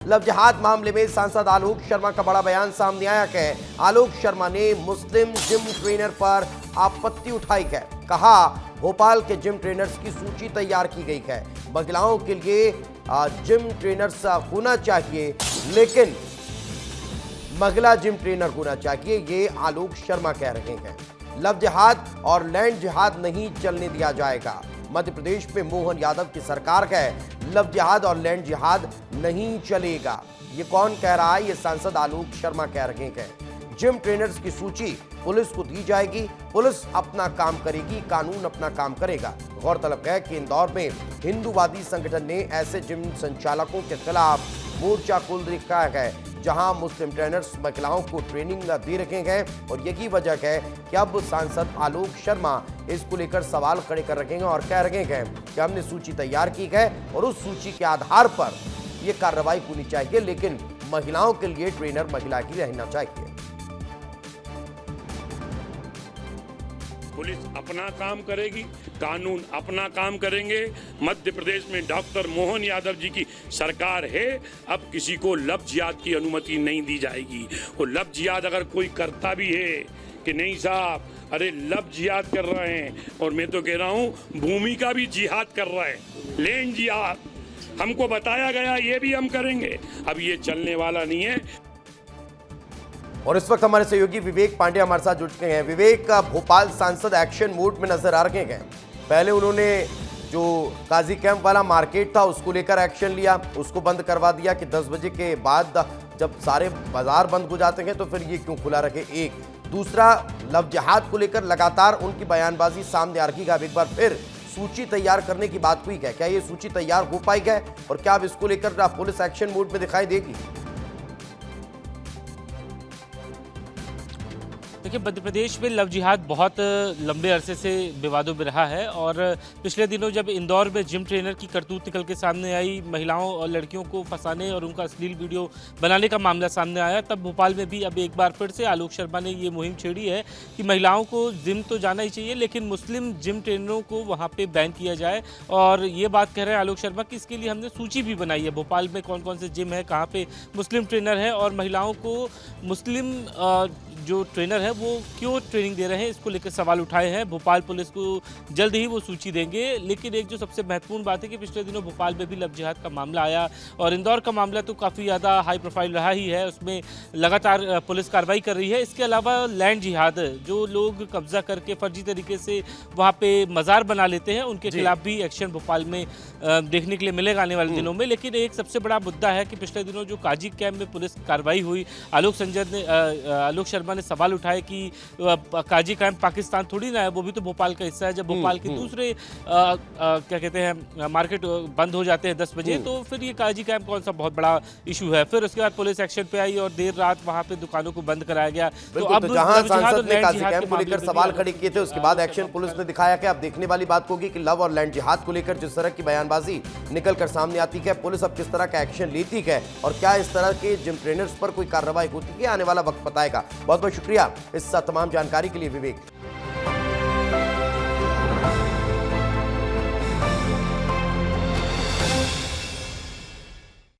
Love जिहाद मामले में सांसद आलोक शर्मा का बड़ा बयान सामने आया है। आलोक शर्मा ने मुस्लिम जिम ट्रेनर पर आपत्ति उठाई है। कहा, भोपाल के जिम ट्रेनर्स की सूची तैयार की गई है। महिलाओं के लिए जिम ट्रेनर्स होना चाहिए, लेकिन महिला जिम ट्रेनर होना चाहिए, ये आलोक शर्मा कह रहे हैं। लव जिहाद और लैंड जिहाद नहीं चलने दिया जाएगा। मध्य प्रदेश में मोहन यादव की सरकार है, लव जिहाद और लैंड जिहाद नहीं चलेगा। ये कौन कह रहा है? ये सांसद आलोक शर्मा कह रहे हैं। जिम ट्रेनर्स की सूची पुलिस को दी जाएगी, पुलिस अपना काम करेगी, कानून अपना काम करेगा। गौरतलब है कि इंदौर में हिंदूवादी संगठन ने ऐसे जिम संचालकों के खिलाफ मोर्चा खोल रखा है, जहां मुस्लिम ट्रेनर्स महिलाओं को ट्रेनिंग दे रखे हैं। और यही वजह है कि अब सांसद आलोक शर्मा इसको लेकर सवाल खड़े कर रखे हैं और कह रहे हैं कि हमने सूची तैयार की है और उस सूची के आधार पर यह कार्रवाई होनी चाहिए, लेकिन महिलाओं के लिए ट्रेनर महिला ही रहना चाहिए। पुलिस अपना काम करेगी, कानून अपना काम करेंगे। मध्य प्रदेश में डॉक्टर मोहन यादव जी की सरकार है, अब किसी को लव जिहाद की अनुमति नहीं दी जाएगी। और लव जिहाद अगर कोई करता भी है कि नहीं साहब, अरे लव जिहाद कर रहे हैं, और मैं तो कह रहा हूँ भूमि का भी जिहाद कर रहे हैं। लैंड जिहाद हमको बताया गया, ये भी हम करेंगे। अब ये चलने वाला नहीं है। और इस वक्त हमारे सहयोगी विवेक पांडे हमारे साथ जुड़ चुके हैं। विवेक, भोपाल सांसद एक्शन मोड में नजर आ रहे हैं। पहले उन्होंने जो काजी कैंप वाला मार्केट था उसको लेकर एक्शन लिया, उसको बंद करवा दिया कि 10 बजे के बाद जब सारे बाजार बंद हो जाते हैं तो फिर ये क्यों खुला रखे। एक दूसरा, लव जिहाद को लेकर लगातार उनकी बयानबाजी सामने आ रही है। अब एक बार फिर सूची तैयार करने की बात हुई है, क्या ये सूची तैयार हो पाई है और क्या अब इसको लेकर पुलिस एक्शन मोड में दिखाई देगी? देखिए, मध्य प्रदेश में लव जिहाद बहुत लंबे अरसे से विवादों में रहा है। और पिछले दिनों जब इंदौर में जिम ट्रेनर की करतूत निकल के सामने आई, महिलाओं और लड़कियों को फंसाने और उनका अश्लील वीडियो बनाने का मामला सामने आया, तब भोपाल में भी अब एक बार फिर से आलोक शर्मा ने ये मुहिम छेड़ी है कि महिलाओं को जिम तो जाना ही चाहिए, लेकिन मुस्लिम जिम ट्रेनरों को वहाँ पर बैन किया जाए। और ये बात कह रहे हैं आलोक शर्मा कि इसके लिए हमने सूची भी बनाई है, भोपाल में कौन कौन से जिम है, कहाँ पर मुस्लिम ट्रेनर है, और महिलाओं को मुस्लिम जो ट्रेनर है वो क्यों ट्रेनिंग दे रहे हैं, इसको लेकर सवाल उठाए हैं। भोपाल पुलिस को जल्द ही वो सूची देंगे। लेकिन एक जो सबसे महत्वपूर्ण बात है कि पिछले दिनों भोपाल में भी लव जिहाद का मामला आया, और इंदौर का मामला तो काफ़ी ज़्यादा हाई प्रोफाइल रहा ही है, उसमें लगातार पुलिस कार्रवाई कर रही है। इसके अलावा लैंड जिहाद, जो लोग कब्जा करके फर्जी तरीके से वहाँ पे मज़ार बना लेते हैं, उनके खिलाफ भी एक्शन भोपाल में देखने के लिए मिलेगा आने वाले दिनों में। लेकिन एक सबसे बड़ा मुद्दा है कि पिछले दिनों जो काजी कैंप में पुलिस कार्रवाई हुई, आलोक शर्मा ने सवाल उठाए कि काजी कैंप पाकिस्तान थोड़ी ना है, वो भी तो भोपाल का हिस्सा है। जब भोपाल के दूसरे क्या कहते हैं मार्केट बंद हो जाते हैं 10 बजे, तो फिर ये काजी कैंप कौन सा बहुत बड़ा इशू है। फिर उसके बाद पुलिस एक्शन पे आई और देर रात वहां पे दुकानों को बंद कराया गया। तो अब जहां सांसद ने काजी कैंप को लेकर सवाल खड़े किए थे, उसके बाद एक्शन पुलिस ने दिखाया कि अब देखने वाली बात होगी कि लव और लैंड जिहाद को लेकर जिस तरह की बयानबाजी निकल कर सामने आती है, पुलिस अब किस तरह का एक्शन लेती है और क्या इस तरह के जिम ट्रेनर्स पर कोई कार्रवाई होती है, आने वाला वक्त बताएगा। बहुत बहुत शुक्रिया इस तमाम जानकारी के लिए विवेक।